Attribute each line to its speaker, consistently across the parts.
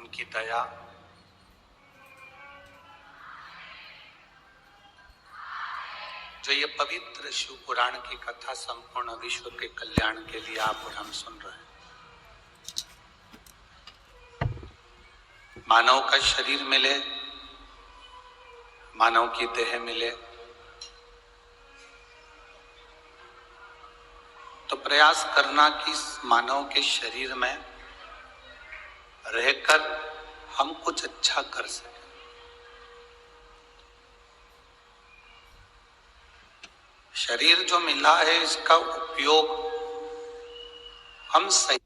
Speaker 1: उनकी दया, जो ये पवित्र शिव पुराण की कथा संपूर्ण विश्व के कल्याण के लिए आप और हम सुन रहे हैं। मानव का शरीर मिले, मानव की देह मिले, तो प्रयास करना कि मानव के शरीर में रहकर हम कुछ अच्छा कर सकें। शरीर जो मिला है इसका उपयोग हम सही,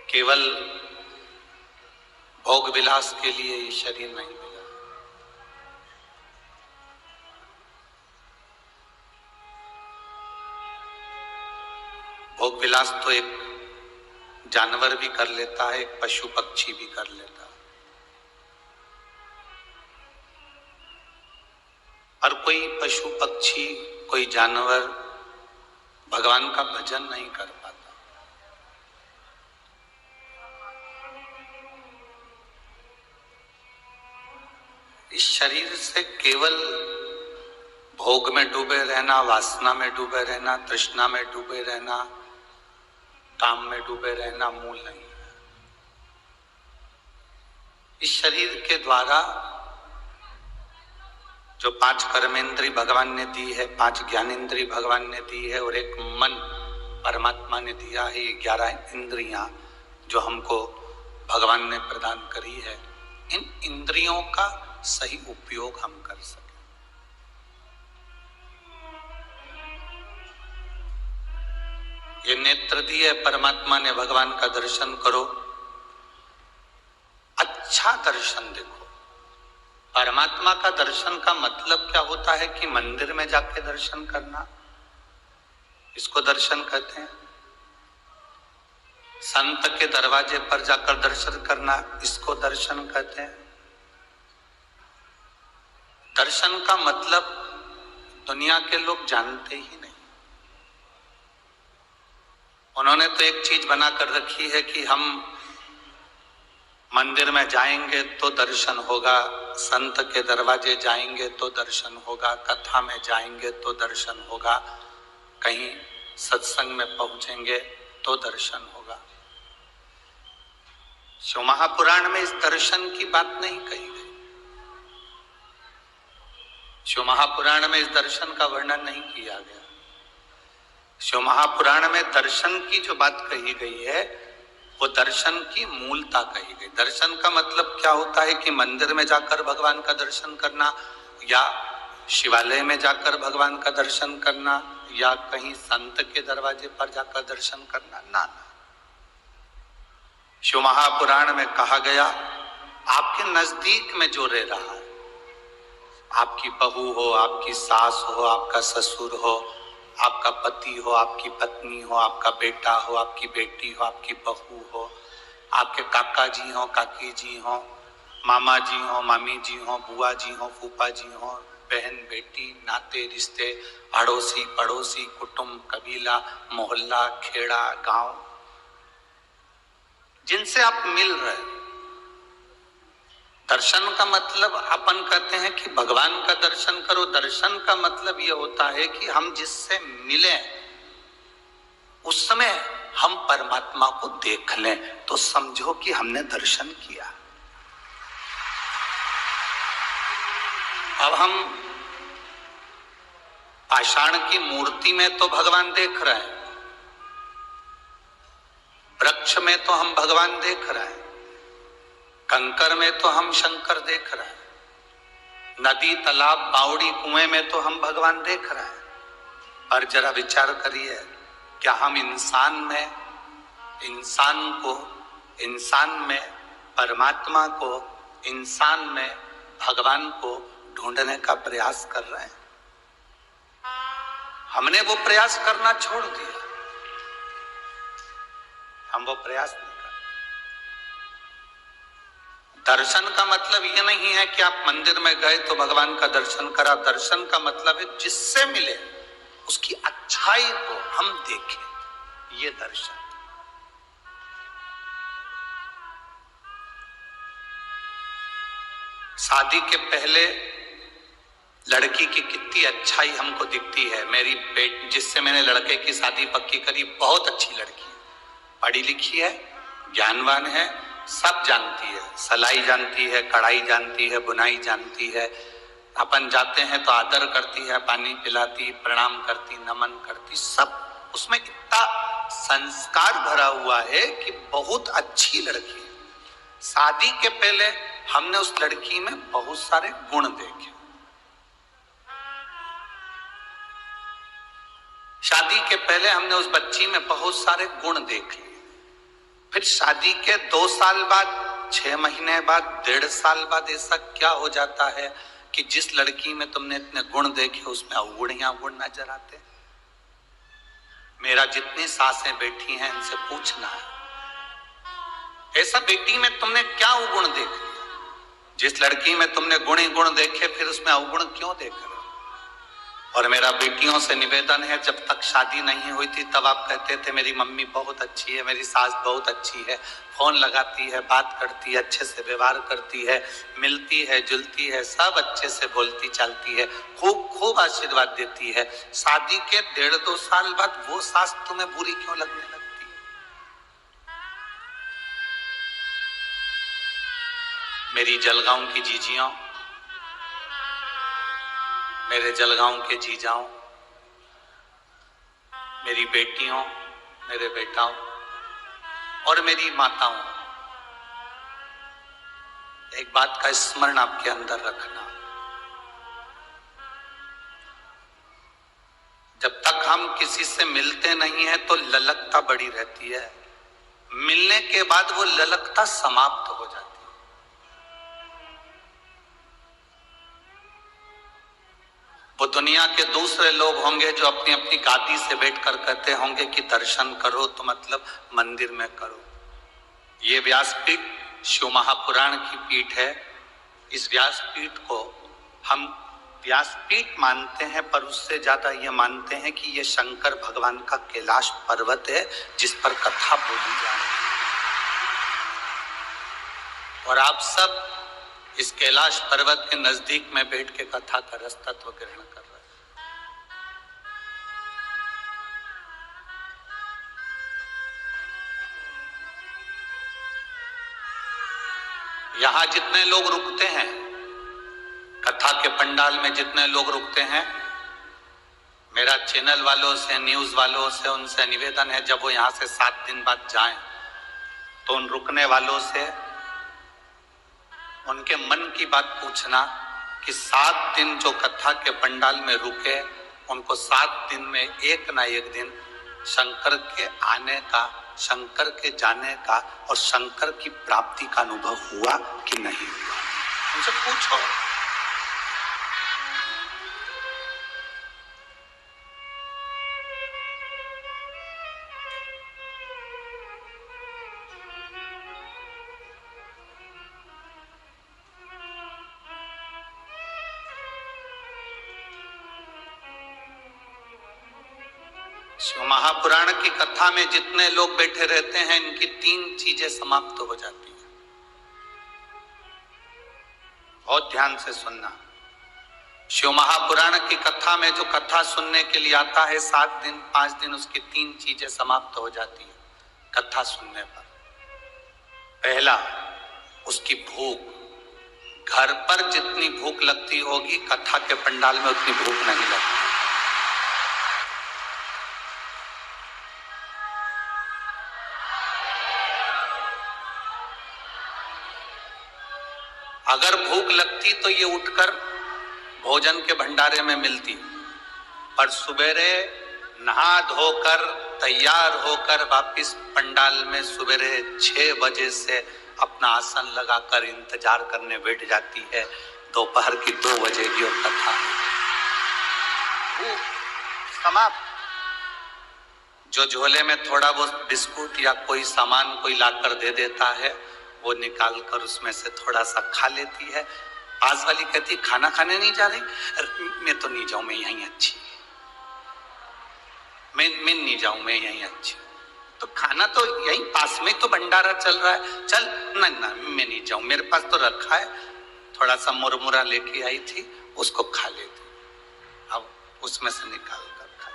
Speaker 1: केवल भोग विलास के लिए ये शरीर नहीं मिला। भोग विलास तो एक जानवर भी कर लेता है, एक पशु पक्षी भी कर लेता है, और कोई पशु पक्षी, कोई जानवर भगवान का भजन नहीं कर पाता। इस शरीर से केवल भोग में डूबे रहना, वासना में डूबे रहना, तृष्णा में डूबे रहना, काम में डूबे रहना मूल नहीं है। इस शरीर के द्वारा जो 5 कर्मेंद्री भगवान ने दी है, 5 ज्ञानेंद्री भगवान ने दी है, और एक मन परमात्मा ने दिया है, ये 11 इंद्रियां जो हमको भगवान ने प्रदान करी है, इन इंद्रियों का सही उपयोग हम कर सकें। ये नेत्र दिए परमात्मा ने, भगवान का दर्शन करो, अच्छा दर्शन देखो। परमात्मा का दर्शन का मतलब क्या होता है कि मंदिर में जाके दर्शन करना, इसको दर्शन कहते हैं। संत के दरवाजे पर जाकर दर्शन करना, इसको दर्शन कहते हैं। दर्शन का मतलब दुनिया के लोग जानते ही नहीं। उन्होंने तो एक चीज बनाकर रखी है कि हम मंदिर में जाएंगे तो दर्शन होगा, संत के दरवाजे जाएंगे तो दर्शन होगा, कथा में जाएंगे तो दर्शन होगा, कहीं सत्संग में पहुंचेंगे तो दर्शन होगा। शिव महापुराण में इस दर्शन की बात नहीं कही गई। शिव महापुराण में इस दर्शन का वर्णन नहीं किया गया। शिव महापुराण में दर्शन की जो बात कही गई है वो दर्शन की मूलता कही गई। दर्शन का मतलब क्या होता है कि मंदिर में जाकर भगवान का दर्शन करना, या शिवालय में जाकर भगवान का दर्शन करना, या कहीं संत के दरवाजे पर जाकर दर्शन करना, ना। शिव महापुराण में कहा गया, आपके नजदीक में जो रह रहा है, आपकी बहू हो, आपकी सास हो, आपका ससुर हो, आपका पति हो, आपकी पत्नी हो, आपका बेटा हो, आपकी बेटी हो, आपकी बहू हो, आपके काका जी हो, काकी जी हो, मामा जी हो, मामी जी हो, बुआ जी हो, फूफा जी हो, बहन बेटी, नाते रिश्ते, अड़ोसी पड़ोसी, कुटुंब, कबीला, मोहल्ला, खेड़ा, गांव, जिनसे आप मिल रहे। दर्शन का मतलब अपन कहते हैं कि भगवान का दर्शन करो। दर्शन का मतलब यह होता है कि हम जिससे मिले उस समय हम परमात्मा को देख लें, तो समझो कि हमने दर्शन किया। अब हम पाषाण की मूर्ति में तो भगवान देख रहे हैं, वृक्ष में तो हम भगवान देख रहे हैं, कंकर में तो हम शंकर देख रहे हैं, नदी तालाब बावड़ी कुएं में तो हम भगवान देख रहे हैं। और जरा विचार करिए, क्या हम इंसान में, इंसान को, इंसान में परमात्मा को, इंसान में भगवान को ढूंढने का प्रयास कर रहे हैं? हमने वो प्रयास करना छोड़ दिया। हम वो प्रयास नहीं। दर्शन का मतलब ये नहीं है कि आप मंदिर में गए तो भगवान का दर्शन करा। दर्शन का मतलब है जिससे मिले उसकी अच्छाई को हम देखें, ये दर्शन। शादी के पहले लड़की की कितनी अच्छाई हमको दिखती है। मेरी बेटी, जिससे मैंने लड़के की शादी पक्की करी, बहुत अच्छी लड़की है, पढ़ी लिखी है, ज्ञानवान है, सब जानती है, सिलाई जानती है, कढ़ाई जानती है, बुनाई जानती है। अपन जाते हैं तो आदर करती है, पानी पिलाती, प्रणाम करती, नमन करती, सब उसमें इतना संस्कार भरा हुआ है कि बहुत अच्छी लड़की है। शादी के पहले हमने उस लड़की में बहुत सारे गुण देखे। शादी के पहले हमने उस बच्ची में बहुत सारे गुण देख लिए। फिर शादी के 2 साल बाद, 6 महीने बाद, 1.5 साल बाद ऐसा क्या हो जाता है कि जिस लड़की में तुमने इतने गुण देखे उसमें अवगुण ही अवगुण नजर आते। मेरा जितनी सासें बैठी हैं इनसे पूछना है, ऐसा बेटी में तुमने क्या अवगुण देख लिया? जिस लड़की में तुमने गुण ही गुण देखे फिर उसमें अवगुण क्यों देख रहे हो? और मेरा बेटियों से निवेदन है, जब तक शादी नहीं हुई थी तब आप कहते थे मेरी मम्मी बहुत अच्छी है, मेरी सास बहुत अच्छी है, फोन लगाती है, बात करती है, अच्छे से व्यवहार करती है, मिलती है, जुलती है, सब अच्छे से बोलती चालती है, खूब खूब आशीर्वाद देती है। शादी के 1.5-2 साल बाद वो सास तुम्हें बुरी क्यों लगने लगती है? मेरी जलगांव की जीजियों, मेरे जलगांव के जीजाओं, मेरी बेटियों, मेरे बेटाओं और मेरी माताओं, एक बात का स्मरण आपके अंदर रखना, जब तक हम किसी से मिलते नहीं हैं तो ललकता बड़ी रहती है, मिलने के बाद वो ललकता समाप्त हो जाती है। वो दुनिया के दूसरे लोग होंगे जो अपनी अपनी गादी से बैठकर कहते होंगे कि दर्शन करो तो मतलब मंदिर में करो। ये व्यासपीठ शिव महापुराण की पीठ है। इस व्यासपीठ को हम व्यासपीठ मानते हैं, पर उससे ज्यादा ये मानते हैं कि ये शंकर भगवान का कैलाश पर्वत है जिस पर कथा बोली जा रही है। और आप सब इस कैलाश पर्वत के नजदीक में बैठ के कथा का रस तत्व ग्रहण कर रहे हैं। यहां जितने लोग रुकते हैं, कथा के पंडाल में जितने लोग रुकते हैं, मेरा चैनल वालों से, न्यूज वालों से, उनसे निवेदन है, जब वो यहां से 7 दिन बाद जाएं तो उन रुकने वालों से उनके मन की बात पूछना कि 7 दिन जो कथा के पंडाल में रुके, उनको 7 दिन में एक ना एक दिन शंकर के आने का, शंकर के जाने का और शंकर की प्राप्ति का अनुभव हुआ कि नहीं हुआ? उनसे पूछो। शिव महापुराण की कथा में जितने लोग बैठे रहते हैं, इनकी 3 चीजें समाप्त हो जाती हैं। बहुत ध्यान से सुनना। शिव महापुराण की कथा में जो कथा सुनने के लिए आता है 7 दिन 5 दिन, उसकी 3 चीजें समाप्त हो जाती है कथा सुनने पर। पहला, उसकी भूख। घर पर जितनी भूख लगती होगी कथा के पंडाल में उतनी भूख नहीं लगती। अगर भूख लगती तो ये उठकर भोजन के भंडारे में मिलती, पर सुबेरे नहा धोकर तैयार होकर वापिस पंडाल में सुबेरे 6 बजे से अपना आसन लगाकर इंतजार करने बैठ जाती है। दोपहर की 2 बजेगी और कथा भूख समाप्त। जो झोले में थोड़ा बहुत बिस्कुट या कोई सामान कोई लाकर दे देता है, वो निकाल कर उसमें से थोड़ा सा खा लेती है। पास वाली कहती खाना खाने नहीं जा रही? मैं तो नहीं जाऊं, मैं यहीं अच्छी। मैं नहीं जाऊं, मैं यहीं अच्छी हूं। तो खाना तो यहीं पास में तो भंडारा चल रहा है, चल ना ना मैं नहीं जाऊं, मेरे पास तो रखा है, थोड़ा सा मुरमुरा लेके आई थी, उसको खा लेती, अब उसमें से निकाल कर खा।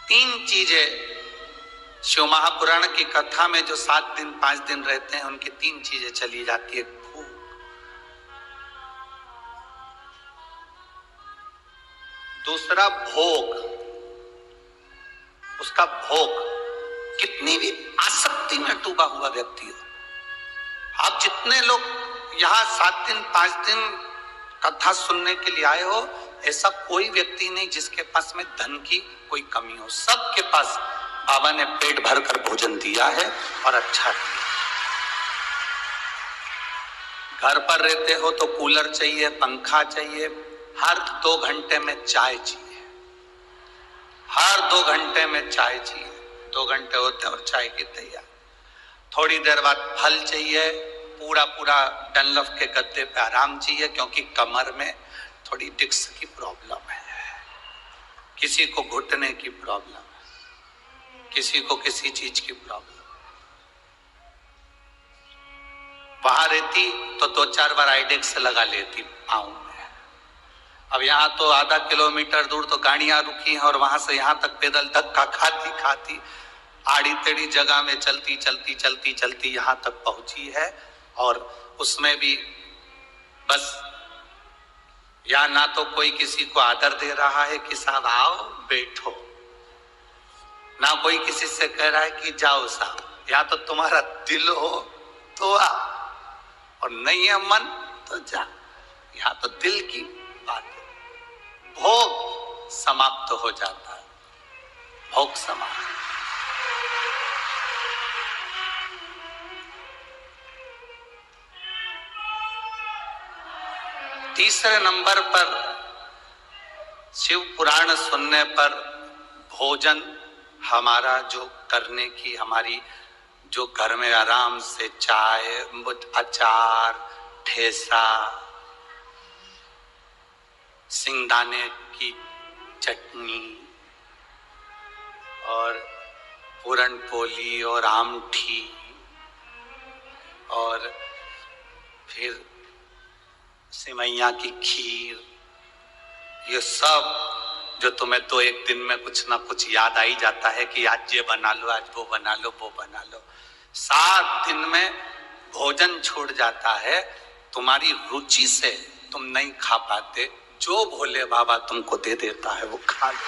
Speaker 1: 3 चीजें शिव महापुराण की कथा में जो 7 दिन 5 दिन रहते हैं, उनकी 3 चीजें चली जाती है। भूख, दूसरा भोग, उसका भोग, कितनी भी आसक्ति में डूबा हुआ व्यक्ति हो, आप जितने लोग यहाँ 7 दिन 5 दिन कथा सुनने के लिए आए हो, ऐसा कोई व्यक्ति नहीं जिसके पास में धन की कोई कमी हो। सबके पास बाबा ने पेट भरकर भोजन दिया है और अच्छा दिया। घर पर रहते हो तो कूलर चाहिए, पंखा चाहिए, हर 2 घंटे में चाय चाहिए, हर 2 घंटे में चाय चाहिए। 2 घंटे होते हैं और चाय की तैयार। थोड़ी देर बाद फल चाहिए, पूरा पूरा डनलफ के गद्दे पे आराम चाहिए, क्योंकि कमर में थोड़ी डिस्क की प्रॉब्लम है, किसी को घुटने की प्रॉब्लम है, किसी को किसी चीज की प्रॉब्लम। वहां रहती तो 2-4 बार आइडेक्स लगा लेती पाँव में। अब यहाँ तो आधा किलोमीटर दूर तो गाड़ियां रुकी हैं और वहां से यहाँ तक पैदल धक्का खाती खाती आड़ी टेढ़ी जगह में चलती चलती चलती चलती यहाँ तक पहुंची है। और उसमें भी बस यहाँ ना तो कोई किसी को आदर दे रहा है कि साहब आओ बैठो, ना कोई किसी से कह रहा है कि जाओ साहब। या तो तुम्हारा दिल हो तो आ, और नहीं है मन तो जा। यहाँ तो दिल की बात है। भोग समाप्त हो जाता है, भोग समाप्त। तीसरे नंबर पर शिव पुराण सुनने पर भोजन हमारा जो करने की, हमारी जो घर में आराम से चाय, अचार, ठेसा, सिंगदाने की चटनी और पूरन पोली और आमठी और फिर सिमैया की खीर, ये सब जो तुम्हें तो एक दिन में कुछ ना कुछ याद आ ही जाता है कि आज ये बना लो, आज वो बना लो, वो बना लो। 7 दिन में भोजन छूट जाता है, तुम्हारी रुचि से तुम नहीं खा पाते, जो भोले बाबा तुमको दे देता है वो खा लो।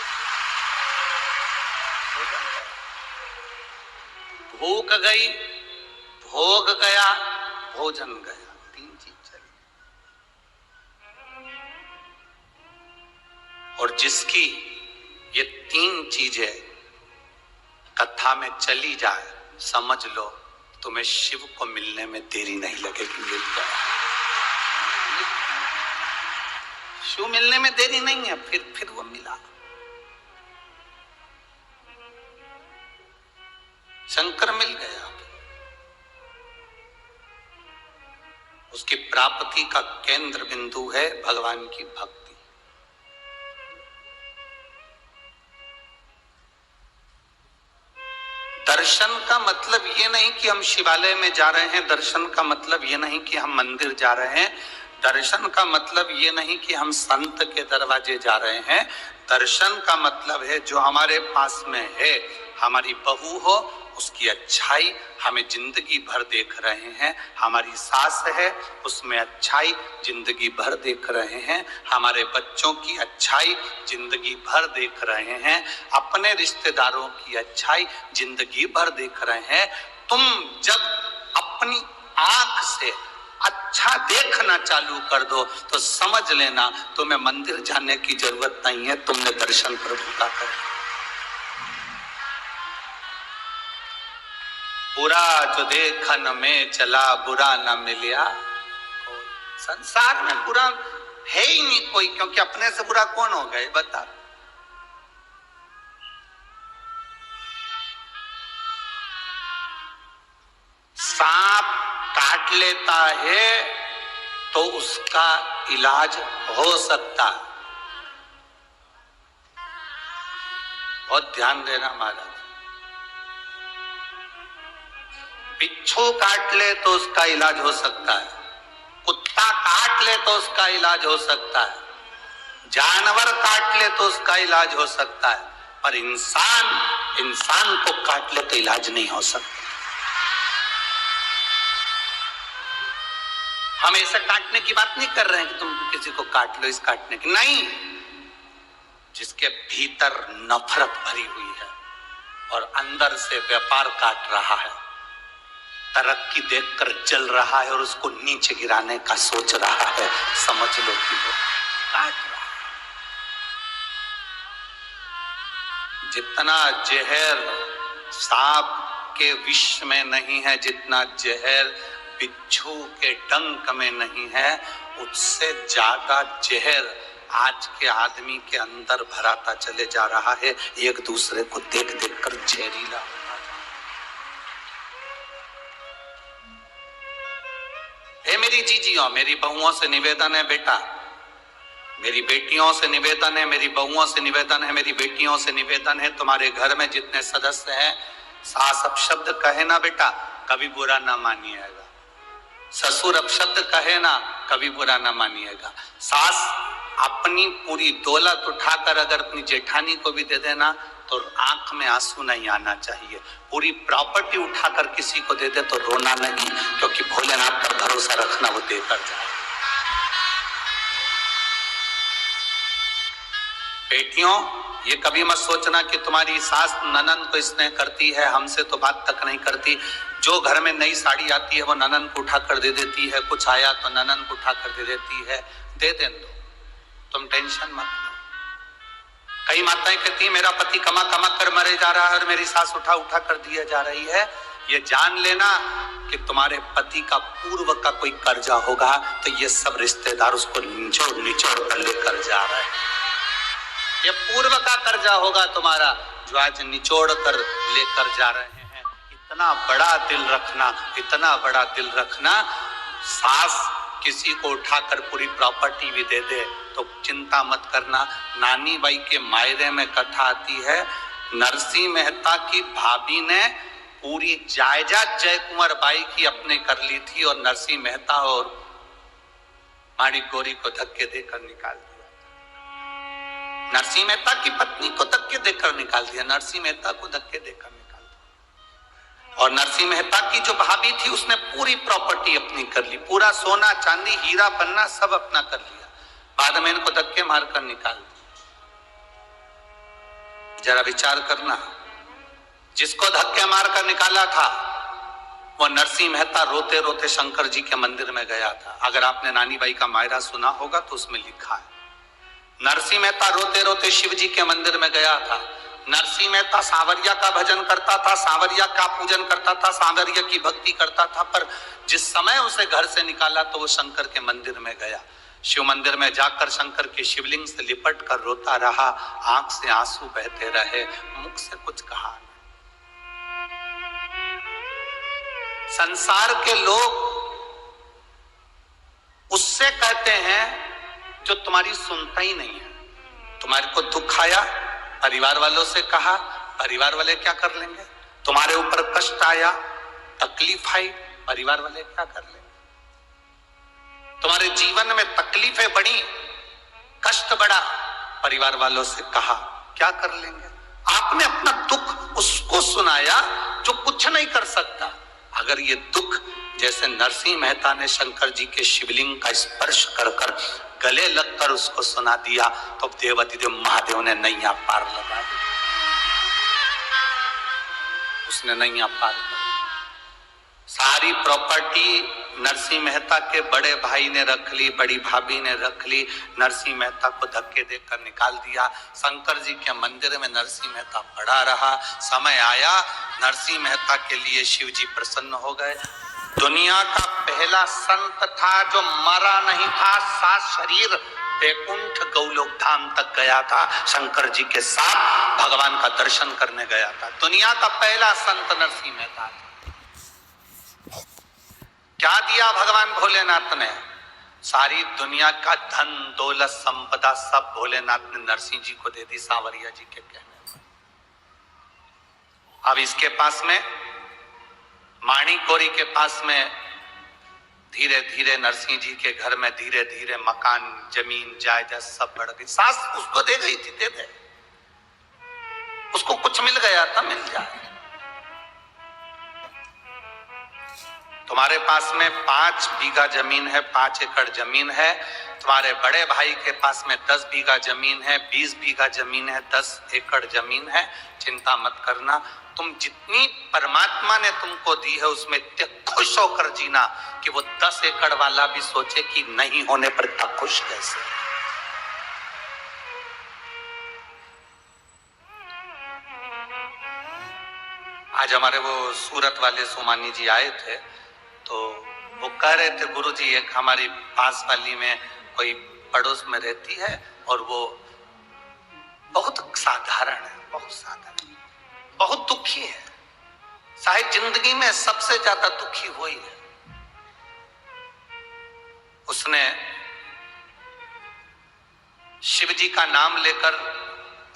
Speaker 1: भूख गई, भोग गया, भोजन गया, 3 चीज चली। और जिसकी ये 3 चीजें कथा में चली जाए, समझ लो तुम्हें शिव को मिलने में देरी नहीं लगेगी। मिल गया, शिव मिलने में देरी नहीं है, फिर वो मिला। शंकर मिल गया। उसकी प्राप्ति का केंद्र बिंदु है भगवान की भक्ति। दर्शन का मतलब ये नहीं कि हम शिवालय में जा रहे हैं, दर्शन का मतलब ये नहीं कि हम मंदिर जा रहे हैं, दर्शन का मतलब ये नहीं कि हम संत के दरवाजे जा रहे हैं। दर्शन का मतलब है जो हमारे पास में है, हमारी बहू हो उसकी अच्छाई हमें जिंदगी भर देख रहे हैं, हमारी सास है उसमें अच्छाई जिंदगी भर देख रहे हैं, हमारे बच्चों की अच्छाई जिंदगी भर देख रहे हैं, अपने रिश्तेदारों की अच्छाई जिंदगी भर देख रहे हैं। तुम जब अपनी आंख से अच्छा देखना चालू कर दो तो समझ लेना तुम्हें मंदिर जाने की जरूरत नहीं है, तुमने दर्शन प्रभु का कर। बुरा जो देखन में चला बुरा न मिलिया। संसार में बुरा है ही नहीं कोई, क्योंकि अपने से बुरा कौन हो गए बता। सांप काट लेता है तो उसका इलाज हो सकता है, बहुत ध्यान देना महाराज। बिच्छू काट ले तो उसका इलाज हो सकता है, कुत्ता काट ले तो उसका इलाज हो सकता है, जानवर काट ले तो उसका इलाज हो सकता है, पर इंसान को काट ले तो इलाज नहीं हो सकता। हम ऐसा काटने की बात नहीं कर रहे हैं कि तुम किसी को काट लो, इस काटने की नहीं, जिसके भीतर नफरत भरी हुई है और अंदर से व्यापार काट रहा है, तरक्की देखकर जल रहा है और उसको नीचे गिराने का सोच रहा है, समझ लो कि वो काट रहा है। जितना जहर सांप के विष में नहीं है, जितना जहर बिच्छू के डंक में नहीं है, उससे ज्यादा जहर आज के आदमी के अंदर भराता चले जा रहा है। एक दूसरे को देख देख कर जहरीला होता जा रहा है। मेरी जीजियों, मेरी बहुओं से निवेदन है बेटा, मेरी बेटियों से निवेदन है, मेरी बहुओं से निवेदन है, मेरी बेटियों से निवेदन है, तुम्हारे घर में जितने सदस्य हैं, सास अपशब्द कहे ना बेटा, कभी बुरा ना मानिएगा। ससुर अपशब्द कहे ना, कभी बुरा ना मानिएगा। सास अपनी पूरी दौलत उठाकर अगर अपनी जेठानी को भी दे देना तो आंख में आंसू नहीं आना चाहिए। पूरी प्रॉपर्टी उठाकर किसी को दे दे तो रोना नहीं, क्योंकि भोलेनाथ पर भरोसा रखना, वो देकर जाए। बेटियों, ये कभी मत सोचना कि तुम्हारी सास ननद को स्नेह करती है, हमसे तो बात तक नहीं करती। जो घर में नई साड़ी आती है वो ननद को उठाकर दे देती है, कुछ आया तो ननद को उठाकर दे देती है, दे दो, तुम टेंशन मत लो। कई माताएं कहती है मेरा पति कमा कमा कर मरे जा रहा है और मेरी सास उठा उठा कर दिया जा रही है। ये जान लेना कि तुम्हारे पति का पूर्व का कोई कर्जा होगा, तो ये सब रिश्तेदार उसको निचोड़ निचोड़ कर लेकर जा रहे हैं। ये पूर्व का कर्जा होगा तुम्हारा, जो आज निचोड़ कर लेकर जा रहे हैं। इतना बड़ा दिल रखना, इतना बड़ा दिल रखना। सास किसी को उठाकर पूरी प्रॉपर्टी भी दे दे तो चिंता मत करना। नानी बाई के मायरे में कथा आती है, नरसिंह मेहता की भाभी ने पूरी जायदाद जय कुंवर बाई की अपने कर ली थी और नरसिंह मेहता और माणिक गौरी को धक्के देकर निकाल दिया। नरसिंह मेहता की पत्नी को धक्के देकर निकाल दिया, नरसिंह मेहता को धक्के देकर निकाल दिया। और नरसिंह मेहता की जो भाभी थी उसने पूरी प्रॉपर्टी अपनी कर ली, पूरा सोना चांदी हीरा पन्ना सब अपना कर लिया, बाद में इनको धक्के मारकर निकाल दिया। जरा विचार करना, जिसको धक्के मारकर निकाला था वो नरसिंह मेहता रोते रोते शंकर जी के मंदिर में गया था। अगर आपने नानी बाई का मायरा सुना होगा तो उसमें लिखा है, नरसिंह मेहता रोते रोते शिव जी के मंदिर में गया था। नरसिंह मेहता सांवरिया का भजन करता था, सांवरिया का पूजन करता था, सांवरिया की भक्ति करता था, पर जिस समय उसे घर से निकाला तो वो शंकर के मंदिर में गया। शिव मंदिर में जाकर शंकर के शिवलिंग से लिपट कर रोता रहा, आंख से आंसू बहते रहे, मुख से कुछ कहा नहीं। संसार के लोग उससे कहते हैं जो तुम्हारी सुनता ही नहीं है। तुम्हारे को दुख आया, परिवार वालों से कहा, परिवार वाले क्या कर लेंगे? तुम्हारे ऊपर कष्ट आया, तकलीफ आई, परिवार वाले क्या कर लेंगे? तुम्हारे जीवन में तकलीफें बढ़ी, कष्ट बढ़ा, परिवार वालों से कहा, क्या कर लेंगे? आपने अपना दुख उसको सुनाया जो कुछ नहीं कर सकता। अगर ये दुख जैसे नरसिंह मेहता ने शंकर जी के शिवलिंग का स्पर्श कर कर गले लगकर उसको सुना दिया तो देवाधिदेव महादेव ने नैया पार लगा दी, उसने नैया पार कर। सारी प्रॉपर्टी नरसिंह मेहता के बड़े भाई ने रख ली, बड़ी भाभी ने रख ली, नरसिंह मेहता को धक्के देकर निकाल दिया। शंकर जी के मंदिर में नरसिंह मेहता पड़ा रहा। समय आया, नरसिंह मेहता के लिए शिव जी प्रसन्न हो गए। दुनिया का पहला संत था जो मरा नहीं था, सात शरीर वैकुंठ गौलोक धाम तक गया था, शंकर जी के साथ भगवान का दर्शन करने गया था। दुनिया का पहला संत नरसिंह मेहता था। क्या दिया भगवान भोलेनाथ ने? सारी दुनिया का धन दौलत संपदा सब भोलेनाथ ने नरसिंह जी को दे दी, सांवरिया जी के कहने पर। अब इसके पास में, माणी कोरी के पास में, धीरे धीरे नरसिंह जी के घर में धीरे धीरे मकान, जमीन, जायदाद सब बढ़ गई। सास उसको दे गई थी, दे दे, उसको कुछ मिल गया था, मिल जाए। तुम्हारे पास में 5 बीघा जमीन है, 5 एकड़ जमीन है। तुम्हारे बड़े भाई के पास में 10 बीघा जमीन है, 20 बीघा जमीन है, 10 एकड़ जमीन है। चिंता मत करना, तुम जितनी परमात्मा ने तुमको दी है उसमें इतने खुश होकर जीना कि वो 10 एकड़ वाला भी सोचे कि नहीं होने पर इतना खुश कैसे। आज हमारे वो सूरत वाले सोमानी जी आए थे, तो वो कह रहे थे गुरुजी एक हमारी पास वाली में कोई पड़ोस में रहती है और वो बहुत साधारण है, बहुत साधारण, बहुत दुखी है, शायद जिंदगी में सबसे ज्यादा दुखी वही है। उसने शिव जी का नाम लेकर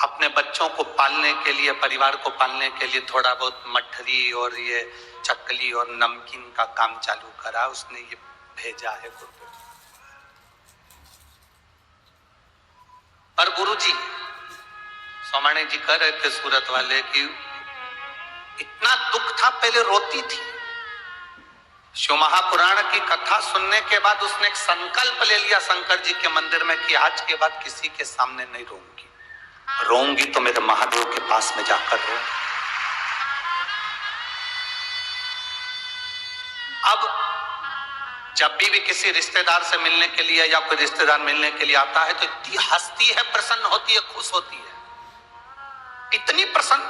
Speaker 1: अपने बच्चों को पालने के लिए, परिवार को पालने के लिए थोड़ा बहुत मठरी और ये चकली और नमकीन का काम चालू करा। उसने ये भेजा है गुरु। पर गुरुजी सोमानी जी कह रहे थे सूरत वाले कि इतना दुख था, पहले रोती थी। शिव महापुराण की कथा सुनने के बाद उसने एक संकल्प ले लिया शंकर जी के मंदिर में कि आज के बाद किसी के सामने नहीं रोऊंगी, रोऊंगी तो मेरे महादेव के पास में जाकर रो। अब जब भी किसी रिश्तेदार से मिलने के लिए या कोई रिश्तेदार मिलने के लिए आता है तो इतनी हंसती है, प्रसन्न होती है, खुश होती है, इतनी प्रसन्न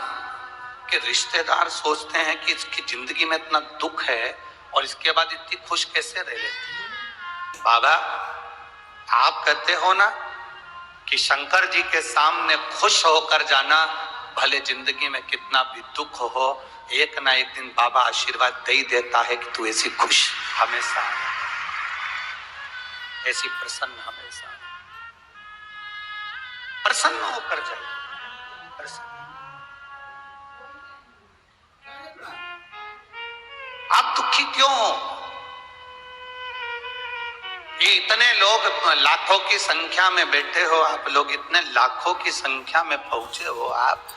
Speaker 1: कि रिश्तेदार सोचते हैं कि इसकी जिंदगी में इतना दुख है और इसके बाद इतनी खुश कैसे रह लेती है। बाबा आप कहते हो ना कि शंकर जी के सामने खुश होकर जाना, भले जिंदगी में कितना भी दुख हो, एक ना एक दिन बाबा आशीर्वाद दे ही देता है कि तू ऐसी खुश हमेशा, ऐसी प्रसन्न हमेशा, प्रसन्न होकर जाए, प्रसन्न। आप दुखी क्यों हो? ये इतने लोग लाखों की संख्या में बैठे हो, आप लोग इतने लाखों की संख्या में पहुंचे हो, आप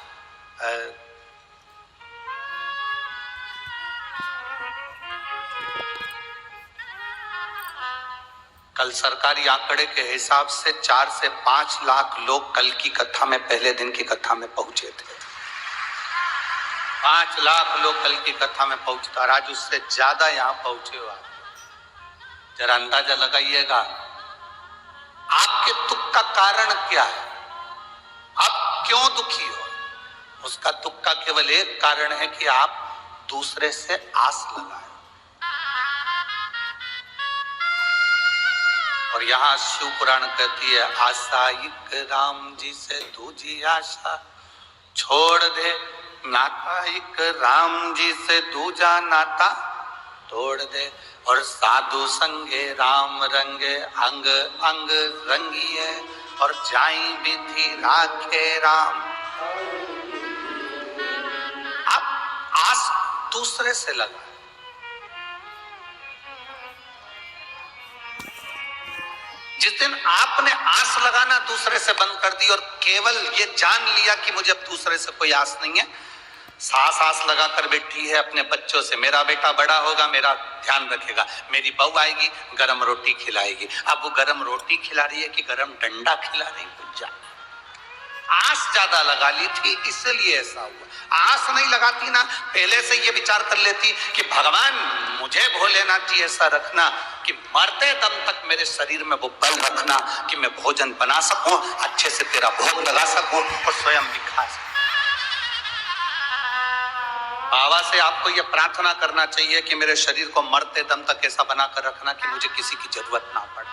Speaker 1: कल सरकारी आंकड़े के हिसाब से 4 से 5 लाख लोग कल की कथा में, पहले दिन की कथा में पहुंचे थे। 5 लाख लोग कल की कथा में पहुंचता, और आज उससे ज्यादा यहां पहुंचे हो। जरा अंदाजा लगाइएगा आपके दुख का कारण क्या है, आप क्यों दुखी हो? उसका दुख का केवल एक कारण है कि आप दूसरे से आस लगाए। और यहां शिव पुराण कहती है, आशाइक राम जी से दूजी आशा छोड़ दे, नाताइक राम जी से दूजा नाता तोड़ दे, और साधु संगे राम रंगे अंग अंग रंगिए, और जाई विधि राखे राम। आप आस दूसरे से लगा, जिस दिन आपने आस लगाना दूसरे से बंद कर दी और केवल ये जान लिया कि मुझे अब दूसरे से कोई आस नहीं है, सास आस लगाकर बैठी है अपने बच्चों से, मेरा बेटा बड़ा होगा, मेरा ध्यान रखेगा, मेरी बहू आएगी गरम रोटी खिलाएगी। अब वो गरम रोटी खिला रही है कि गरम डंडा खिला रही है? आस ज्यादा लगा ली थी, इसलिए ऐसा हुआ। आस नहीं लगाती ना, पहले से ये विचार कर लेती कि भगवान मुझे भोलेनाथ जी ऐसा रखना कि मरते दम तक मेरे शरीर में वो बल रखना कि मैं भोजन बना सकूं, अच्छे से तेरा भोग लगा सकूं और स्वयं भी खा सकूं। बाबा से आपको ये प्रार्थना करना चाहिए कि मेरे शरीर को मरते दम तक ऐसा बनाकर रखना कि मुझे किसी की जरूरत ना पड़े।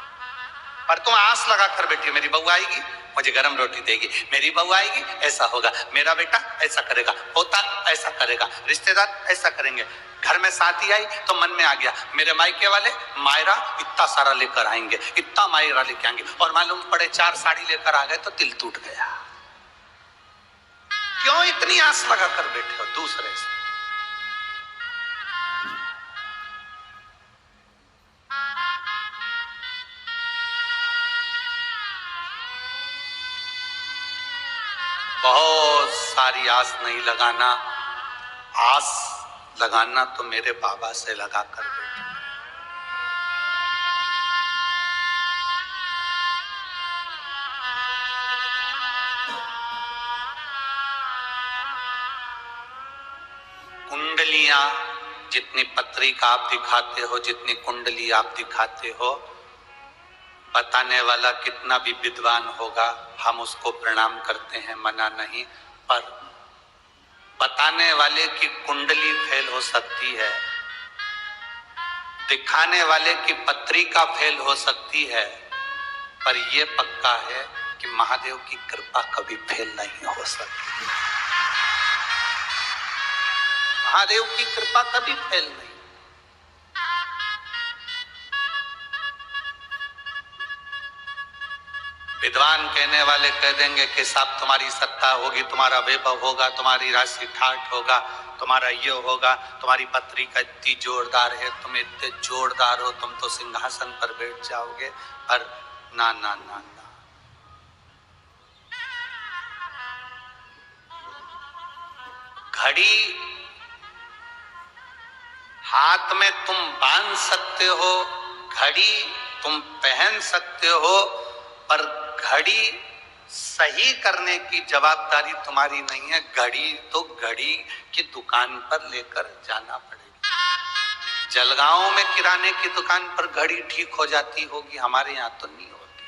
Speaker 1: पर तुम आस लगा कर बैठी, मेरी बहू आएगी मुझे गरम रोटी देगी, मेरी बहू आएगी ऐसा होगा, मेरा बेटा ऐसा करेगा, पोता ऐसा करेगा, रिश्तेदार ऐसा करेंगे, घर में साथी आई तो मन में आ गया मेरे मायके वाले मायरा इतना सारा लेकर आएंगे, इतना मायरा लेके आएंगे, और मालूम पड़े 4 साड़ी लेकर आ गए तो दिल टूट गया। क्यों इतनी आस लगा कर बैठे हो दूसरे से? बहुत सारी आस नहीं लगाना, आस लगाना तो मेरे बाबा से लगा कर बैठे। कुंडलियां, जितनी पत्रिका आप दिखाते हो, जितनी कुंडली आप दिखाते हो, बताने वाला कितना भी विद्वान होगा हम उसको प्रणाम करते हैं, मना नहीं, पर बताने वाले की कुंडली फेल हो सकती है, दिखाने वाले की पत्रिका फेल हो सकती है, पर यह पक्का है कि महादेव की कृपा कभी फेल नहीं हो सकती। महादेव की कृपा कभी फेल नहीं। विद्वान कहने वाले कह देंगे कि साहब तुम्हारी सत्ता होगी, तुम्हारा वैभव होगा, तुम्हारी राशि ठाठ होगा, तुम्हारा ये होगा, तुम्हारी पत्रिका इतनी जोरदार है, तुम इतने जोरदार हो, तुम तो सिंहासन पर बैठ जाओगे। पर ना ना ना ना, घड़ी हाथ में तुम बांध सकते हो, घड़ी तुम पहन सकते हो, पर घड़ी सही करने की जवाबदारी तुम्हारी नहीं है। घड़ी तो घड़ी की दुकान पर लेकर जाना पड़ेगा। जलगांव में किराने की दुकान पर घड़ी ठीक हो जाती होगी, हमारे यहाँ तो नहीं होती।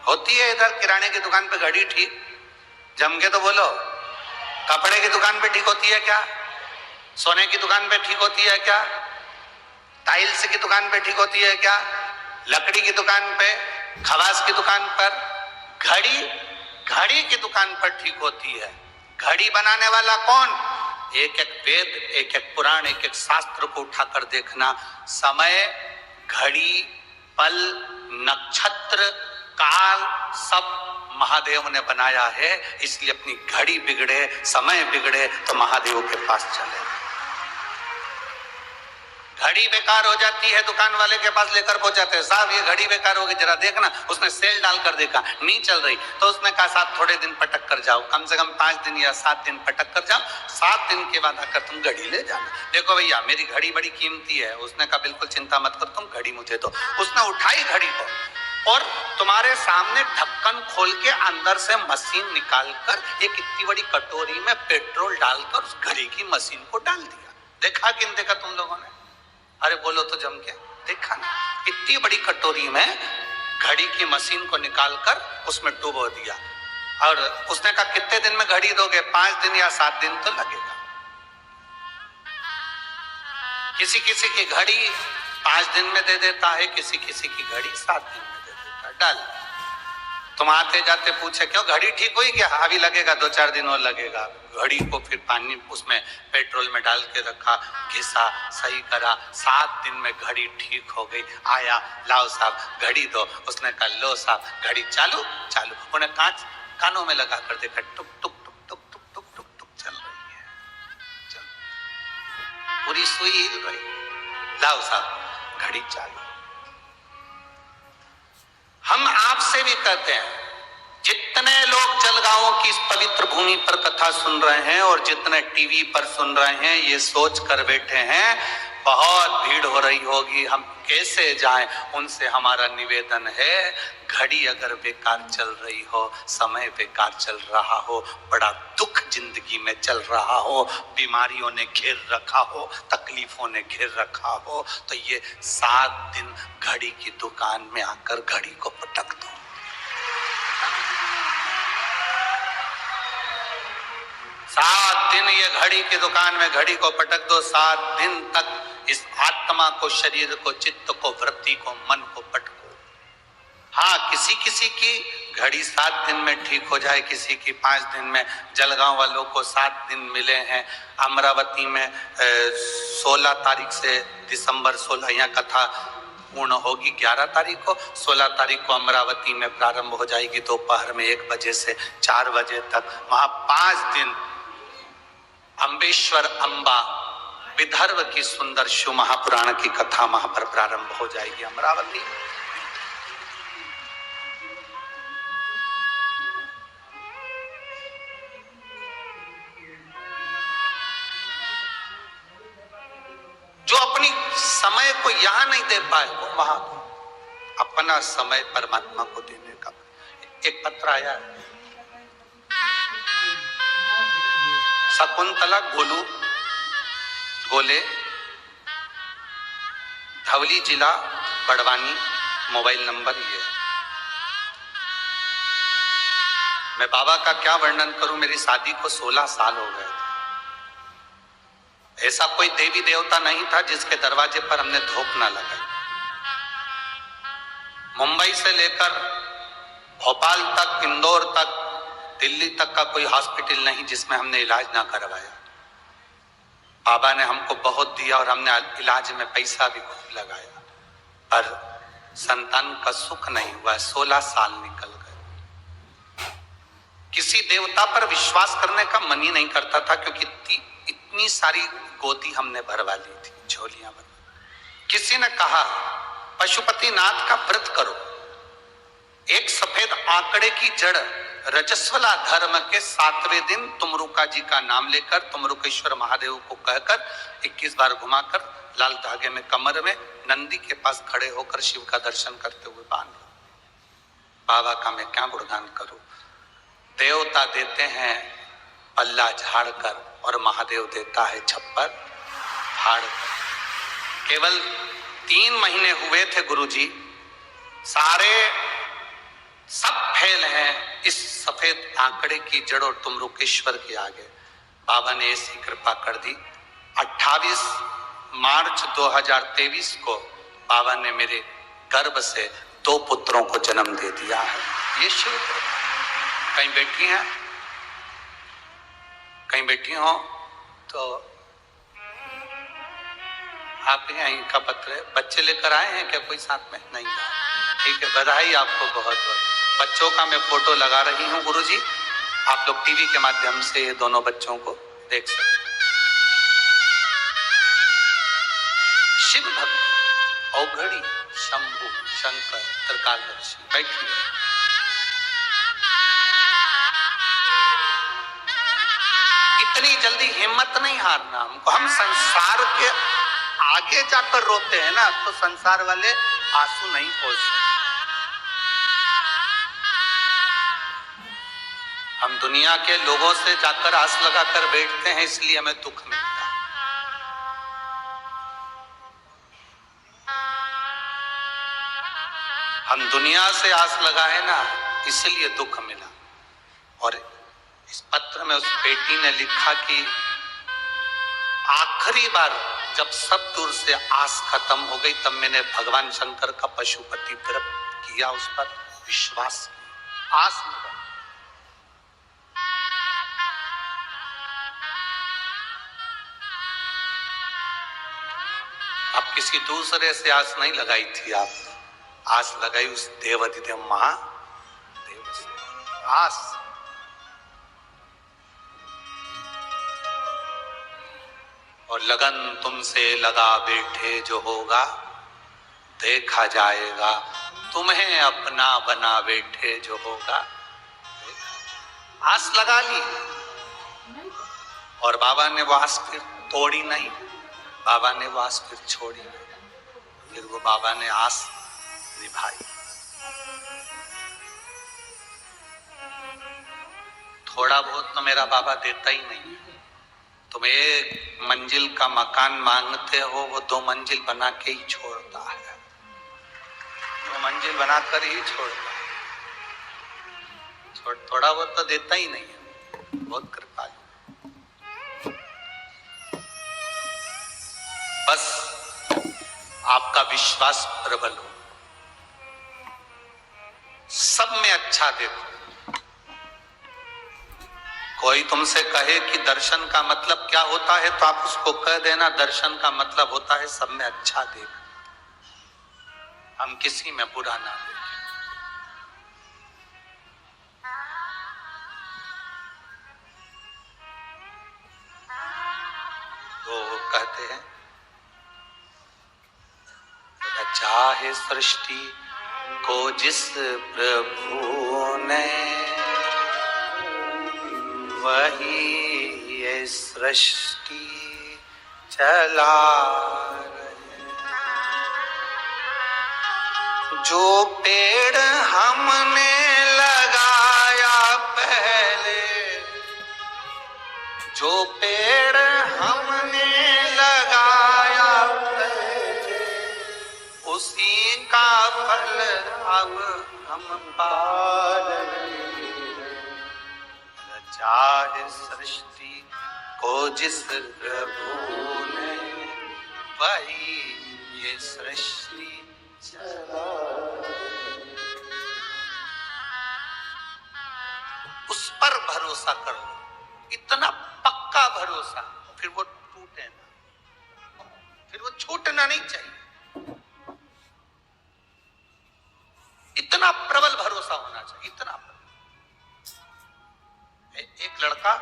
Speaker 1: होती है इधर किराने की दुकान पर घड़ी ठीक? जम के तो बोलो। कपड़े की दुकान पे ठीक होती है क्या? सोने की दुकान पे ठीक होती है क्या? टाइल्स की दुकान पे ठीक होती है क्या? लकड़ी की दुकान पे, खवास की दुकान पर? घड़ी की दुकान पर ठीक होती है। घड़ी बनाने वाला कौन? एक एक वेद, एक एक पुराण, एक एक शास्त्र को उठाकर देखना। समय, घड़ी, पल, नक्षत्र, काल सब महादेव ने बनाया है। इसलिए अपनी घड़ी बिगड़े, समय बिगड़े तो महादेव के पास चले। घड़ी बेकार हो जाती है, दुकान वाले के पास लेकर पहुंच जाते हैं, साहब ये घड़ी बेकार हो गई, जरा देखना। उसने सेल डालकर देखा, नहीं चल रही, तो उसने कहा साहब थोड़े दिन पटक कर जाओ, कम से कम 5 दिन या 7 दिन पटक कर जाओ, 7 दिन के बाद आकर तुम घड़ी ले जाना। देखो भैया मेरी घड़ी बड़ी कीमती है। उसने कहा बिल्कुल चिंता मत कर, तुम घड़ी मुझे दो। उसने उठाई घड़ी को और तुम्हारे सामने ढक्कन खोल के अंदर से मशीन निकालकर एक इतनी बड़ी कटोरी में पेट्रोल डालकर उस घड़ी की मशीन को डाल दिया। देखा कि नहीं देखा तुम लोगों ने? अरे बोलो तो जम के, देखा ना? इतनी बड़ी कटोरी में घड़ी की मशीन को निकालकर उसमें डुबो दिया। और उसने कहा कितने दिन में घड़ी दोगे? 5 दिन या 7 दिन तो लगेगा। किसी किसी की घड़ी 5 दिन में दे देता है, किसी किसी की घड़ी 7 दिन में दे देता है। डाल, तुम आते जाते पूछे क्यों घड़ी ठीक हुई क्या? अभी लगेगा, 2-4 दिन और लगेगा। घड़ी को फिर पानी उसमें पेट्रोल में डाल के रखा, घिसा, सही करा, 7 दिन में घड़ी ठीक हो गई। आया, लाओ साहब घड़ी दो। उसने कहा लो साहब घड़ी चालू चालू। उन्हें कांच कानों में लगा कर देखा, टुक टुक टुक टुक टुक टुक टुक टुक चल रही है, चल पूरी सुई हिल रही। लाओ साहब घड़ी चालू। हम आपसे भी कहते हैं, जितने लोग जलगांव की इस पवित्र भूमि पर कथा सुन रहे हैं और जितने टीवी पर सुन रहे हैं, ये सोच कर बैठे हैं बहुत भीड़ हो रही होगी, हम कैसे जाएं। उनसे हमारा निवेदन है, घड़ी अगर बेकार चल रही हो, समय बेकार चल रहा हो, बड़ा दुख जिंदगी में चल रहा हो, बीमारियों ने घेर रखा हो, तकलीफों ने घेर रखा हो, तो ये 7 दिन घड़ी की दुकान में आकर घड़ी को पटक दो। 7 दिन ये घड़ी की दुकान में घड़ी को पटक दो। 7 दिन तक इस आत्मा को, शरीर को, चित्त को, वृत्ति को, मन को पटको। हाँ, किसी किसी की घड़ी 7 दिन में ठीक हो जाए, किसी की 5 दिन में। जलगांव वालों को 7 दिन मिले हैं। अमरावती में 16 तारीख से दिसंबर 16 यहाँ कथा पूर्ण होगी 11 तारीख को। 16 तारीख को अमरावती में प्रारंभ हो जाएगी दोपहर में 1 बजे से 4 बजे तक। वहां 5 दिन अम्बेश्वर अंबा विदर्भ की सुंदर शिव महापुराण की कथा वहां पर प्रारंभ हो जाएगी अमरावती। जो अपनी समय को यहां नहीं दे पाए वो वहां अपना समय परमात्मा को देने का। एक पत्र आया है, शकुंतला गोले, धवली जिला बड़वानी, मोबाइल नंबर ये। मैं बाबा का क्या वर्णन करूं, मेरी शादी को 16 साल हो गए थे। ऐसा कोई देवी देवता नहीं था जिसके दरवाजे पर हमने धूप ना लगाई। मुंबई से लेकर भोपाल तक, इंदौर तक, दिल्ली तक का कोई हॉस्पिटल नहीं जिसमें हमने इलाज ना करवाया। बाबा ने हमको बहुत दिया और हमने इलाज में पैसा भी खूब लगाया, पर संतान का सुख नहीं हुआ। 16 साल निकल गए। किसी देवता पर विश्वास करने का मन ही नहीं करता था, क्योंकि इतनी सारी गोदी हमने भरवा ली थी, झोलियां भरवा। किसी ने कहा पशुपतिनाथ का व्रत करो, एक सफेद आंकड़े की जड़ रजस्वला धर्म के 7वें दिन तुमरुका जी का नाम लेकर तुमरुकेश्वर महादेव को कहकर 21 बार घुमाकर लाल धागे में कमर में नंदी के पास खड़े होकर शिव का दर्शन करते हुए बांध लो। बाबा का मैं क्या गुणगान करूं। देवता देते हैं पल्ला झाड़कर और महादेव देता है छप्पर फाड़कर। केवल 3 महीने हुए थे गुरुजी, सब फेल हैं इस सफेद आंकड़े की जड़ और तुमरुकेश्वर के आगे। बाबा ने ऐसी कृपा कर दी। 28 मार्च 2023 को बाबा ने मेरे गर्भ से 2 पुत्रों को जन्म दे दिया है। ये शिव कृपा। कहीं बैठी हैं, कहीं बैठी हो तो आप यहीं का पत्र है। बच्चे लेकर आए हैं क्या कोई साथ में? नहीं। ठीक है, बधाई आपको बहुत बहुत। बच्चों का मैं फोटो लगा रही हूं गुरुजी, आप लोग टीवी के माध्यम से ये दोनों बच्चों को देख सकते हैं। शिव भक्त औघड़ी शंभु शंकर त्रिकालदर्शी। बैठिए। इतनी जल्दी हिम्मत नहीं हारना हमको। हम संसार के आगे जाकर रोते हैं ना, तो संसार वाले आंसू नहीं पोंछ सकते। हम दुनिया के लोगों से जाकर आस लगाकर बैठते हैं, इसलिए हमें दुख मिलता है। हम दुनिया से आस लगाए ना, इसलिए दुख मिला। और इस पत्र में उस बेटी ने लिखा कि आखिरी बार जब सब दूर से आस खत्म हो गई, तब मैंने भगवान शंकर का पशुपति व्रत किया, उस पर विश्वास, आस लगा। आप किसी दूसरे से आस नहीं लगाई थी, आप आस लगाई उस देवाधिदेव महादेव से। आस और लगन तुमसे लगा बैठे जो होगा देखा जाएगा, तुम्हें अपना बना बैठे जो होगा। आस लगा ली और बाबा ने वो आस फिर तोड़ी नहीं, बाबा ने वो आस फिर छोड़ी नहीं, फिर वो बाबा ने आस निभाई। थोड़ा बहुत तो मेरा बाबा देता ही नहीं। तुम 1 मंजिल का मकान मांगते हो, वो 2 मंजिल बना के ही छोड़ता है, 2 मंजिल बनाकर ही छोड़ता है। थोड़ा बहुत तो देता ही नहीं है, बहुत कृपालु। बस आपका विश्वास प्रबल हो, सब में अच्छा देखो। कोई तुमसे कहे कि दर्शन का मतलब क्या होता है, तो आप उसको कह देना दर्शन का मतलब होता है सब में अच्छा देखना। हम किसी में बुरा ना देखें। वो कहते हैं रचा है सृष्टि को जिस प्रभु ने, वही ये सृष्टि चला रहे। जो पेड़ हमने लगाया पहले, जो पेड़ हमने लगाया पहले, उसी का फल अब हम पा रहे। रचा सृष्टि को जिस प्रभु ने, वही ये सृष्टि चला। उस पर भरोसा करो, इतना पक्का भरोसा, फिर वो टूटे ना, फिर वो छूटना नहीं चाहिए। इतना प्रबल भरोसा होना चाहिए, इतना प्रबल। एक लड़का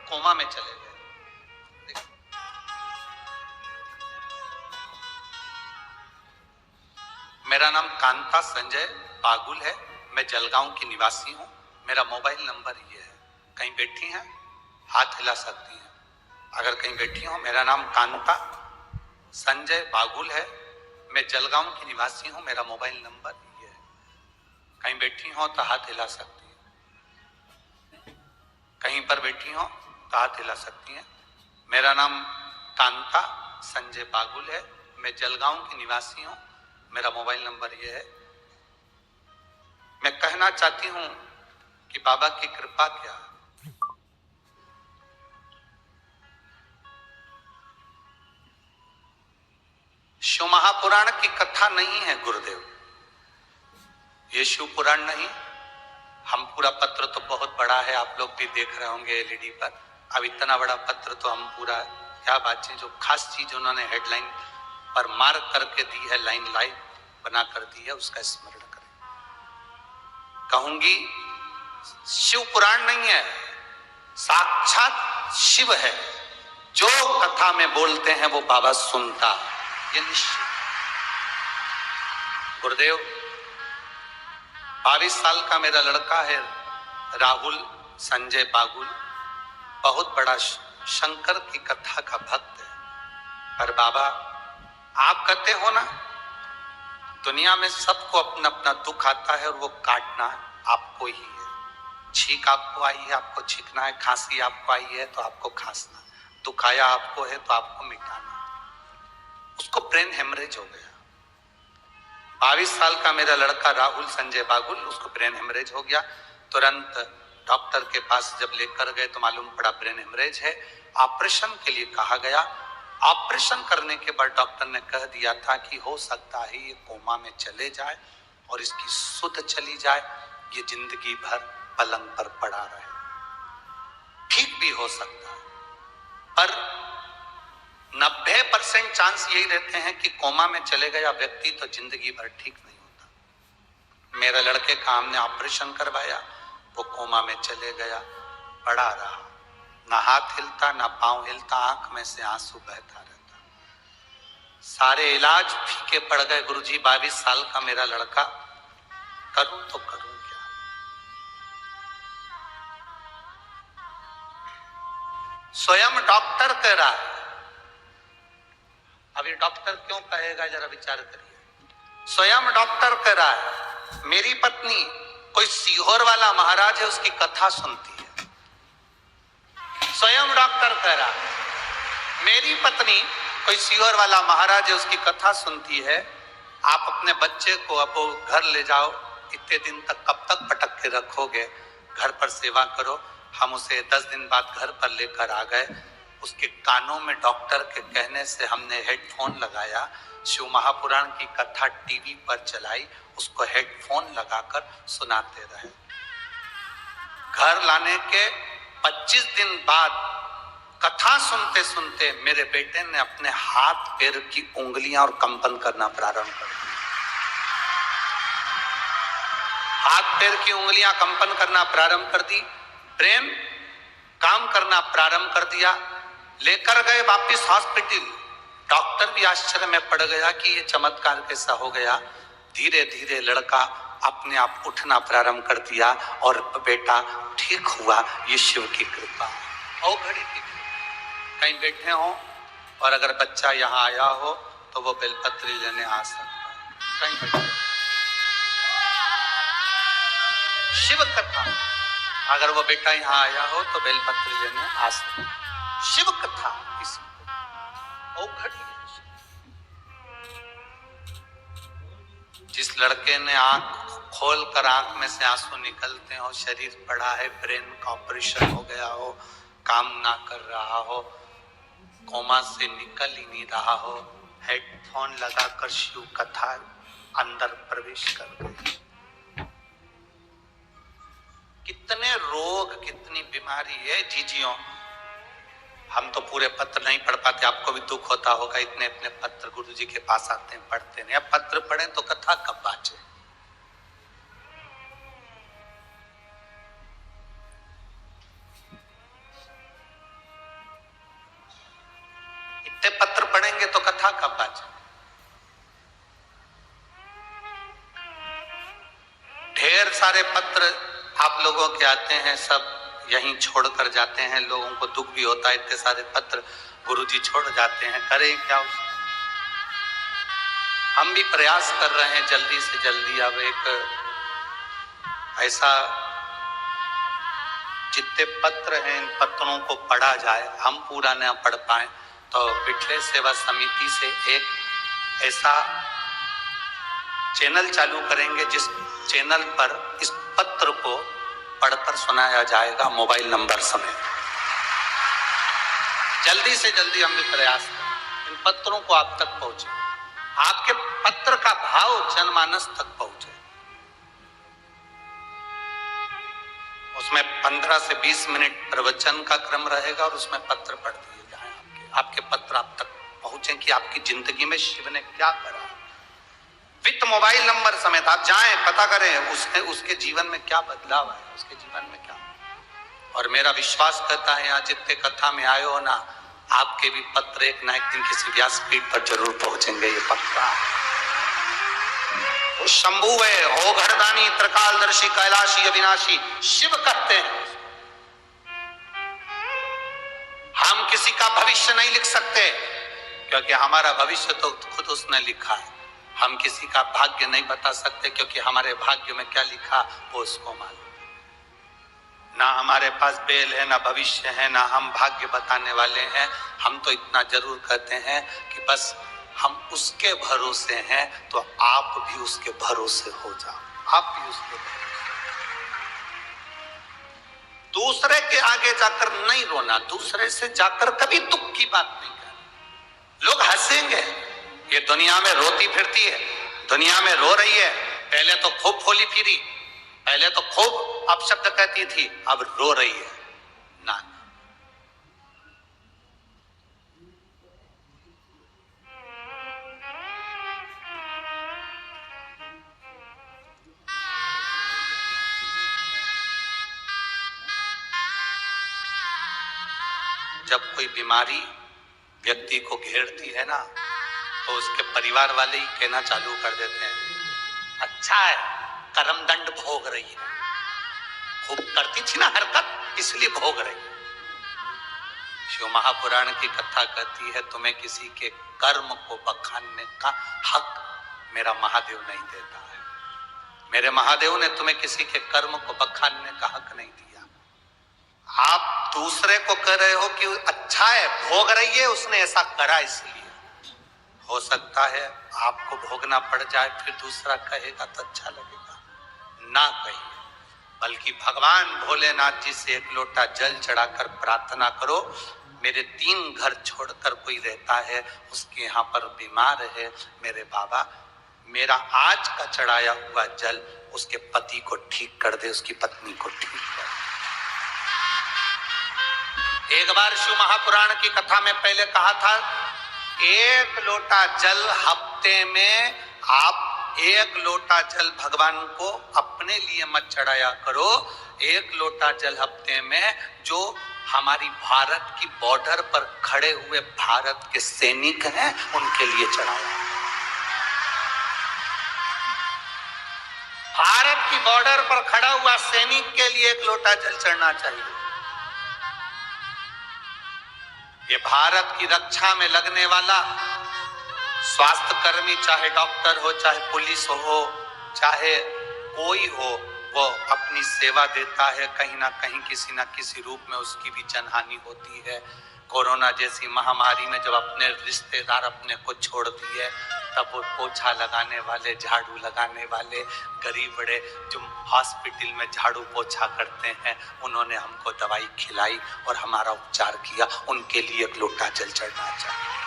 Speaker 1: कोमा में चले गए। मेरा नाम कांता संजय बागुल है, मैं जलगांव की निवासी हूं। मेरा मोबाइल नंबर ये है, कहीं बैठी हैं हाथ हिला सकती हैं अगर कहीं बैठी हो। मेरा नाम कांता संजय बागुल है, मैं जलगांव की निवासी हूं। मेरा मोबाइल नंबर ये है, कहीं बैठी हो तो हाथ हिला सकती हैं, कहीं पर बैठी हो तो हाथ हिला सकती हैं। मेरा नाम कांता संजय बागुल है, मैं जलगांव की निवासी हूं। मेरा मोबाइल नंबर ये है। मैं कहना चाहती हूं कि बाबा की कृपा क्या, शिव महापुराण की कथा नहीं है गुरुदेव, ये शिव पुराण नहीं। हम पूरा पत्र तो बहुत बड़ा है, आप लोग भी देख रहे होंगे एलईडी पर। अब इतना बड़ा पत्र तो हम पूरा, क्या बात है, जो खास चीज उन्होंने हेडलाइन पर मार्क करके दी है, लाइन लाइन बना कर दी है, उसका स्मरण करें। कहूंगी शिव पुराण नहीं है, साक्षात शिव है। जो कथा में बोलते हैं वो बाबा सुनता, ये निश्चित। गुरुदेव 22 साल का मेरा लड़का है राहुल संजय बागुल, बहुत बड़ा शंकर की कथा का भक्त है। पर बाबा आप कहते हो ना, दुनिया में सबको अपना अपना दुख आता है और वो काटना आपको ही है। छींक आपको आई है, आपको छींकना है। खांसी आपको आई है तो आपको खांसना, दुख आया आपको है तो आपको मिटाना। उसको ब्रेन हेमरेज हो गया। 22 साल का मेरा लड़का राहुल संजय बागुल, उसको ब्रेन हेमरेज हो गया। तुरंत डॉक्टर के पास जब लेकर गए तो मालूम पड़ा ब्रेन हेमरेज है। ऑपरेशन के लिए कहा गया। ऑपरेशन करने के बाद डॉक्टर ने कह दिया था कि हो सकता है ये कोमा में चले जाए और इसकी सुध चली जाए, ये जिंदगी भर पलंग पर पड़ा रहे। ठीक भी हो सकता है, पर 90% चांस यही रहते हैं कि कोमा में चले गया व्यक्ति तो जिंदगी भर ठीक नहीं होता। मेरे लड़के का हमने ऑपरेशन करवाया, वो कोमा में चले गया, पड़ा रहा, ना हाथ हिलता ना पांव हिलता, आंख में से आंसू बहता रहता। सारे इलाज फीके पड़ गए। गुरुजी 22 साल का मेरा लड़का, करूं तो करूं क्या। स्वयं डॉक्टर कह रहा है। अब ये डॉक्टर क्यों कहेगा, जरा विचार करिए। स्वयं डॉक्टर कह रहा है, मेरी पत्नी कोई सीहोर वाला महाराज है, उसकी कथा सुनती है। स्वयं डॉक्टर कह रहा है, मेरी पत्नी कोई सीहोर वाला महाराज है, उसकी कथा सुनती है। आप अपने बच्चे को अब घर ले जाओ, इतने दिन तक कब तक पटक के रखोगे, घर पर सेवा करो। हम उसे 10 दिन बाद घर पर लेकर आ गए। उसके कानों में डॉक्टर के कहने से हमने हेडफोन लगाया, शिव महापुराण की कथा टीवी पर चलाई, उसको हेडफोन लगाकर सुनाते रहे। घर लाने के 25 दिन बाद कथा सुनते सुनते मेरे बेटे ने अपने हाथ पैर की उंगलियां और कंपन करना प्रारंभ कर दिया। हाथ पैर की उंगलियां कंपन करना प्रारंभ कर दी, ब्रेन काम करना प्रारंभ कर दिया। लेकर गए वापिस हॉस्पिटल, डॉक्टर भी आश्चर्य में पड़ गया कि ये चमत्कार कैसा हो गया। धीरे धीरे लड़का अपने आप उठना प्रारंभ कर दिया और बेटा ठीक हुआ। ये शिव की कृपा और घड़ी की कृपा। कहीं बैठे हो और अगर बच्चा यहाँ आया हो तो वो बेलपत्री लेने आ सकता है। कहीं बैठे शिव कथा, अगर वो बेटा यहाँ आया हो तो बेलपत्री लेने आ सकता है। शिव कथा इसी को घड़ी। जिस लड़के ने आंख खोलकर आंख में से आंसू निकलते हो, शरीर पड़ा है, ब्रेन का ऑपरेशन हो गया हो, काम ना कर रहा हो, कोमा से निकल ही नहीं रहा हो, हेडफोन लगाकर शिव कथा अंदर प्रवेश कर गई। कितने रोग, कितनी बीमारी है जीजियों। हम तो पूरे पत्र नहीं पढ़ पाते, आपको भी दुख होता होगा। इतने इतने पत्र गुरु जी के पास आते हैं, पढ़ते नहीं। अब पत्र पढ़े तो कथा कब बाचे। इतने पत्र पढ़ेंगे तो कथा कब बाचे। ढेर सारे पत्र आप लोगों के आते हैं, सब यहीं छोड़कर जाते हैं। लोगों को दुख भी होता है, इतने सारे पत्र गुरुजी छोड़ जाते हैं, करें क्या उसमें। हम भी प्रयास कर रहे हैं जल्दी से जल्दी। अब एक ऐसा, जितने पत्र हैं इन पत्रों को पढ़ा जाए। हम पूरा न पढ़ पाए तो पिछले सेवा समिति से एक ऐसा चैनल चालू करेंगे जिस चैनल पर इस पत्र को पढ़कर सुनाया जाएगा मोबाइल नंबर समेत। जल्दी से जल्दी हम भी प्रयास करें इन पत्रों को आप तक पहुंचे, आपके पत्र का भाव जनमानस तक पहुंचे। उसमें 15 से 20 मिनट प्रवचन का क्रम रहेगा और उसमें पत्र पढ़ दिए जाए। आपके पत्र आप तक पहुंचे कि आपकी जिंदगी में शिव ने क्या करा, विथ मोबाइल नंबर समेत। आप जाएं, पता करें उसने, उसके जीवन में क्या बदलाव आया, उसके जीवन में क्या। और मेरा विश्वास करता है यहाँ जितने कथा में आए हो ना, आपके भी पत्र एक ना एक दिन किसी व्यासपीठ पर जरूर पहुंचेंगे, ये पक्का। वो शंभु है, हो घरदानी, त्रिकालदर्शी, कैलाशी, अविनाशी, शिव कहते हैं। हम किसी का भविष्य नहीं लिख सकते क्योंकि हमारा भविष्य तो खुद उसने लिखा है। हम किसी का भाग्य नहीं बता सकते क्योंकि हमारे भाग्य में क्या लिखा वो उसको मालूम। ना हमारे पास बेल है, ना भविष्य है, ना हम भाग्य बताने वाले हैं। हम तो इतना जरूर कहते हैं कि बस हम उसके भरोसे हैं, तो आप भी उसके भरोसे हो जाओ। आप भी उसके भरोसे। दूसरे के आगे जाकर नहीं रोना, दूसरे से जाकर कभी दुख की बात नहीं करना। लोग हंसेंगे, ये दुनिया में रोती फिरती है, दुनिया में रो रही है। पहले तो खूब फोली फिरी, पहले तो खूब अपशब्द कहती थी, अब रो रही है ना। जब कोई बीमारी व्यक्ति को घेरती है ना, तो उसके परिवार वाले ही कहना चालू कर देते हैं, अच्छा है कर्मदंड भोग रही है, खूब करती थी ना हरकत इसलिए भोग रही है। शिव महापुराण की कथा कहती है, तुम्हें किसी के कर्म को बखानने का हक मेरा महादेव नहीं देता है। मेरे महादेव ने तुम्हें किसी के कर्म को बखानने का हक नहीं दिया। आप दूसरे को कह रहे हो कि अच्छा है, भोग रही है, उसने ऐसा करा इसलिए। हो सकता है आपको भोगना पड़ जाए, फिर दूसरा कहेगा तो अच्छा लगेगा। ना कहिए, बल्कि भगवान भोलेनाथ जी से एक लोटा जल चढ़ाकर प्रार्थना करो, मेरे 3 घर छोड़कर कोई रहता है, उसके यहाँ पर बीमार है, मेरे बाबा मेरा आज का चढ़ाया हुआ जल उसके पति को ठीक कर दे, उसकी पत्नी को ठीक कर दे। एक बार शिव महापुराण की कथा में पहले कहा था, 1 लोटा जल हफ्ते में आप एक लोटा जल भगवान को अपने लिए मत चढ़ाया करो, एक लोटा जल हफ्ते में जो हमारी भारत की बॉर्डर पर खड़े हुए भारत के सैनिक हैं उनके लिए चढ़ाया। भारत की बॉर्डर पर खड़ा हुआ सैनिक के लिए एक लोटा जल चढ़ना चाहिए। ये भारत की रक्षा में लगने वाला स्वास्थ्य कर्मी, चाहे डॉक्टर हो, चाहे पुलिस हो, चाहे कोई हो, वो अपनी सेवा देता है। कहीं ना कहीं किसी ना किसी रूप में उसकी भी जनहानि होती है। कोरोना जैसी महामारी में जब अपने रिश्तेदार अपने को छोड़ दिए, तब वो पोछा लगाने वाले, झाड़ू लगाने वाले, गरीब बड़े जो हॉस्पिटल में झाड़ू पोछा करते हैं, उन्होंने हमको दवाई खिलाई और हमारा उपचार किया। उनके लिए एक लोटा जल चढ़ना चाहिए।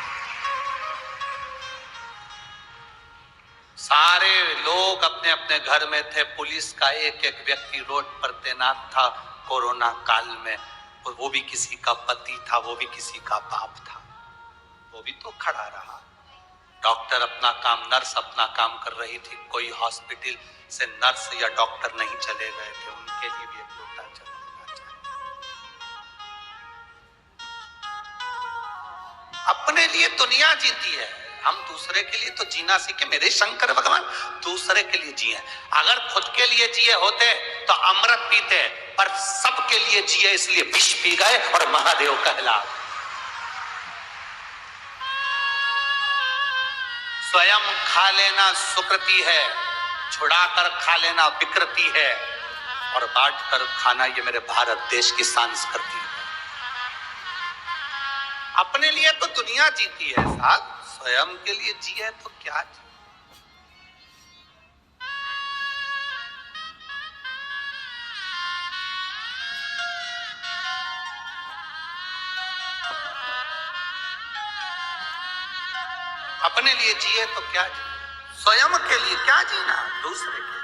Speaker 1: सारे लोग अपने अपने घर में थे, पुलिस का एक एक व्यक्ति रोड पर तैनात था कोरोना काल में। वो भी किसी का पति था, वो भी किसी का बाप था, वो भी तो खड़ा रहा। डॉक्टर अपना काम, नर्स अपना काम कर रही थी, कोई हॉस्पिटल से नर्स या डॉक्टर नहीं चले गए थे। उनके लिए भी एक लोटा जल देना चाहिए। अपने लिए दुनिया जीती है, हम दूसरे के लिए तो जीना सीखे। मेरे शंकर भगवान दूसरे के लिए जिए। अगर खुद के लिए जिए होते तो अमृत पीते, पर सबके लिए जिए इसलिए विष पी गए और महादेव कहला। स्वयं खा लेना सुकृति है, छुड़ाकर खा लेना विकृति है, और बांट कर खाना ये मेरे भारत देश की संस्कृति है। अपने लिए तो दुनिया जीती है साहब, स्वयं के लिए जिए तो क्या जी। अपने लिए जिए तो क्या जी, स्वयं के लिए क्या जीना, दूसरे के लिए।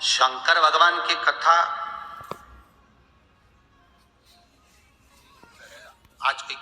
Speaker 1: शंकर भगवान की कथा आज कोई